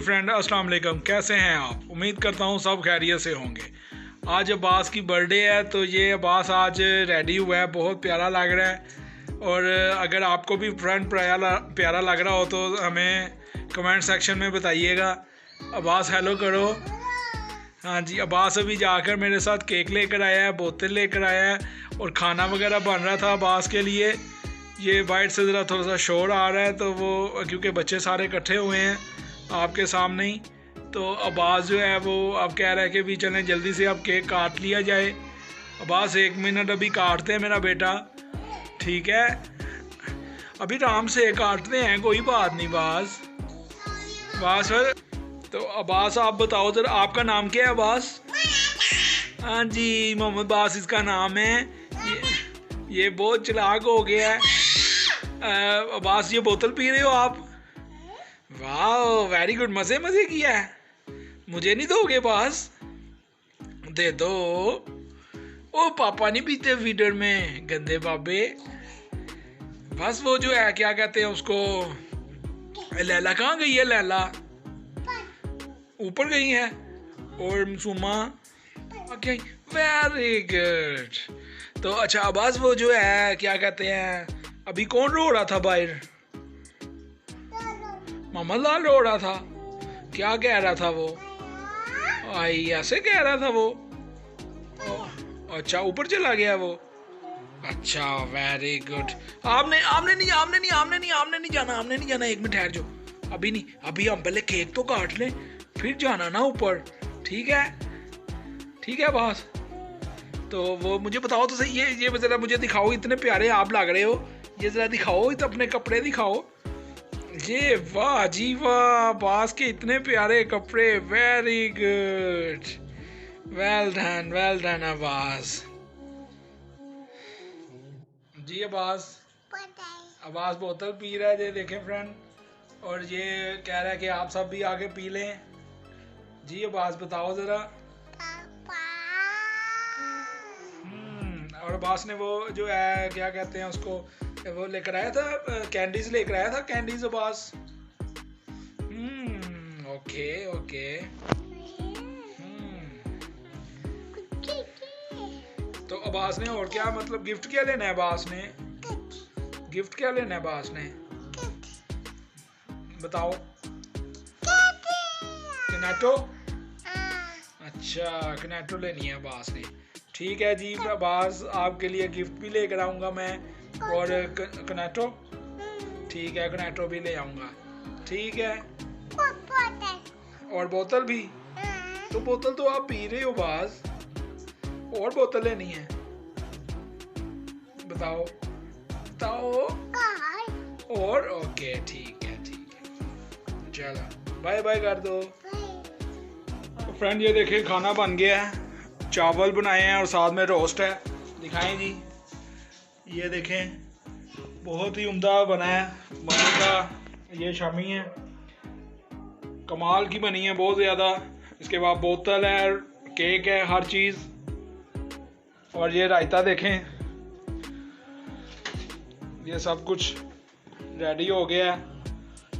Friend, अस्सलाम वालेकुम। कैसे हैं आप? उम्मीद करता हूँ सब खैरियत से होंगे। आज अब्बास की बर्थडे है, तो ये अब्बास आज रेडी हुआ है, बहुत प्यारा लग रहा है। और अगर आपको भी फ्रेंड प्यारा लग रहा हो तो हमें कमेंट सेक्शन में बताइएगा। अब्बास हेलो करो। हाँ जी, अब्बास अभी जाकर मेरे साथ केक लेकर आया है, बोतल लेकर आया है और खाना वगैरह बन रहा था अब्बास के लिए। ये बाइट से ज़रा थोड़ा सा शोर आ रहा है, तो वो क्योंकि बच्चे सारे इकट्ठे हुए हैं आपके सामने ही, तो अब्बास जो है वो अब कह रहा है कि भी चलें जल्दी से अब केक काट लिया जाए। अब्बास 1 मिनट अभी काटते हैं मेरा बेटा, ठीक है? अभी आराम से काटते हैं, कोई बात नहीं। बास सर, तो अब्बास आप बताओ ज़रा, आपका नाम क्या है अब्बास? हाँ जी, मोहम्मद अब्बास इसका नाम है। ये बहुत चालाक हो गया है। अब्बास ये बोतल पी रहे हो आप? वाह, वेरी गुड, मज़े किया है। मुझे नहीं दोगे अब्बास? दे दो। ओ पापा नहीं पीते फीडर में, गंदे बाबे। बस वो जो है क्या कहते हैं उसको, लैला कहाँ गई है? लैला ऊपर गई है और सुमा ओके, वेरी गुड। तो अच्छा अब्बास, वो जो है क्या कहते हैं, अभी कौन रो रहा था बाहर? मोहम्मद लाल रो रहा था। क्या कह रहा था वो? आई ऐसे कह रहा था वो? अच्छा, ऊपर चला गया वो। अच्छा, वेरी गुड। आपने नहीं जाना। 1 मिनट ठहर जाओ, अभी नहीं, अभी हम पहले केक तो काट लें, फिर जाना ना ऊपर, ठीक है बॉस? तो वो मुझे बताओ तो सही, ये ज़रा मुझे दिखाओ, इतने प्यारे आप लग रहे हो, ये ज़रा दिखाओ, तो अपने कपड़े दिखाओ। ये वाह जी वाह, बास के इतने प्यारे कपड़े, very good, well done Abbas ji. Abbas बोतल पी रहा है, ये देखें फ्रेंड, और ये कह रहा है कि आप सब भी आके पी लें। जी अब्बास बताओ ज़रा। और अब्बास ने वो जो है क्या कहते हैं उसको, वो लेकर आया था, कैंडीज लेकर आया था, कैंडीज अब्बास। ओके। तो अब्बास ने और क्या मतलब गिफ्ट क्या लेना है अब्बास ने? गिफ्ट क्या लेना है अब्बास ने, बताओ? कनेटो? अच्छा, कनेटो लेनी है अब्बास ने, ठीक है जी। अब्बास आपके लिए गिफ्ट भी लेकर आऊँगा मैं, और कनेटो, ठीक है, कनेटो भी ले आऊँगा, ठीक है। और बोतल भी? तो बोतल तो आप पी रहे हो अब्बास, और बोतल लेनी है, बताओ। और ओके, ठीक है, चलो बाय कर दो। तो फ्रेंड ये देखें, खाना बन गया है, चावल बनाए हैं और साथ में रोस्ट है, दिखाएं जी। ये देखें, बहुत ही उम्दा बना है, मज़े का। ये शामी है, कमाल की बनी है बहुत ज़्यादा। इसके बाद बोतल है, केक है, हर चीज़। और ये रायता देखें, ये सब कुछ रेडी हो गया है,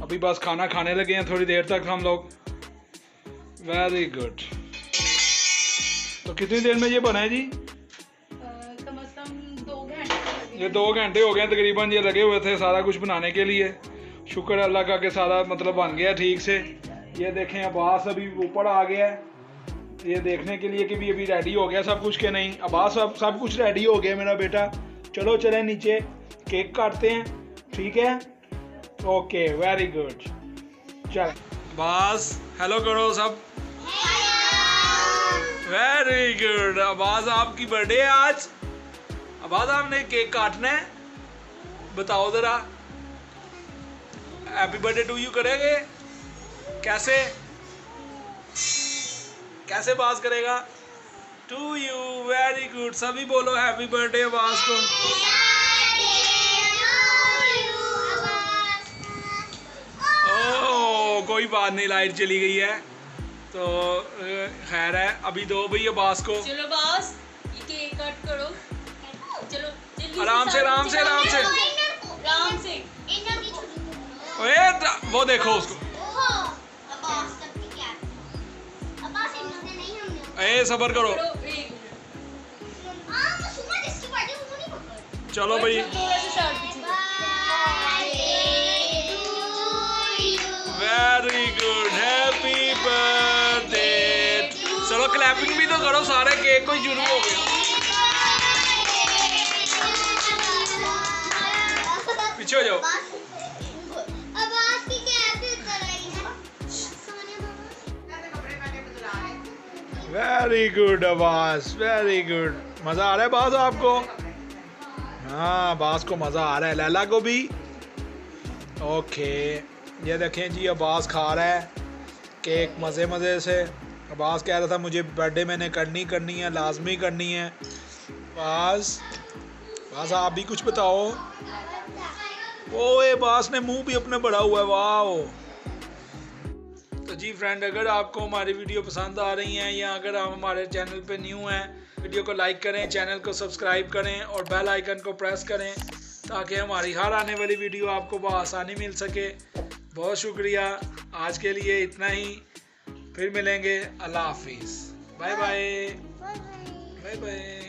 अभी बस खाना खाने लगे हैं थोड़ी देर तक हम लोग। Very good. तो कितनी देर में ये बना है जी? कम से कम 2 घंटे। ये 2 घंटे हो गए तकरीबन, ये लगे हुए थे सारा कुछ बनाने के लिए। शुक्र अल्लाह का कि सारा मतलब बन गया ठीक से। ये देखें, अब्बास अभी ऊपर आ गया है, ये देखने के लिए कि भी अभी रेडी हो गया सब कुछ के नहीं। अब्बास सब कुछ रेडी हो गया मेरा बेटा। चलो चलें नीचे, केक काटते हैं, ठीक है? Okay, very good. चल अब्बास हेलो करो सब। Very good. अब्बास आपकी बर्थडे है आज। अब्बास आपने केक काटना है, बताओ जरा। हैप्पी बर्थडे टू यू करेंगे? कैसे बात करेगा? To you, very good. सभी बोलो हैप्पी बर्थडे अब्बास को। ओह कोई बात नहीं, लाइट चली गई है तो खैर है। अभी दो भाई अब्बास को। चलो बॉस, ये केक कट करो, चलो जल्दी आराम से। आराम से। ओए वो देखो उसको। ए सबर करो। एक मिनट। चलो भाई, थोड़ा सा शार्ट पीछे करो। Very good, happy birthday. चलो क्लैपिंग भी तो करो, सारे केक को शुरू हो गया। पीछे हो जाओ। Very good Abbas, very good. मजा आ रहा है बास आपको? हाँ, बास को मजा आ रहा है, लैला को भी। ओके, ये देखें जी, अब्बास खा रहा है केक मज़े मज़े से। अब्बास कह रहा था मुझे बर्थडे मैंने करनी है, लाजमी करनी है। बास आप भी कुछ बताओ। ओए, बास ने मुंह भी अपने बढ़ा हुआ है, वाह। तो जी फ्रेंड, अगर आपको हमारी वीडियो पसंद आ रही हैं या अगर आप हमारे चैनल पे न्यू हैं, वीडियो को लाइक करें, चैनल को सब्सक्राइब करें और बेल आइकन को प्रेस करें ताकि हमारी हर आने वाली वीडियो आपको बआसानी मिल सके। बहुत शुक्रिया, आज के लिए इतना ही। फिर मिलेंगे, अल्लाह हाफिज़, बाय बाय, बाय बाय।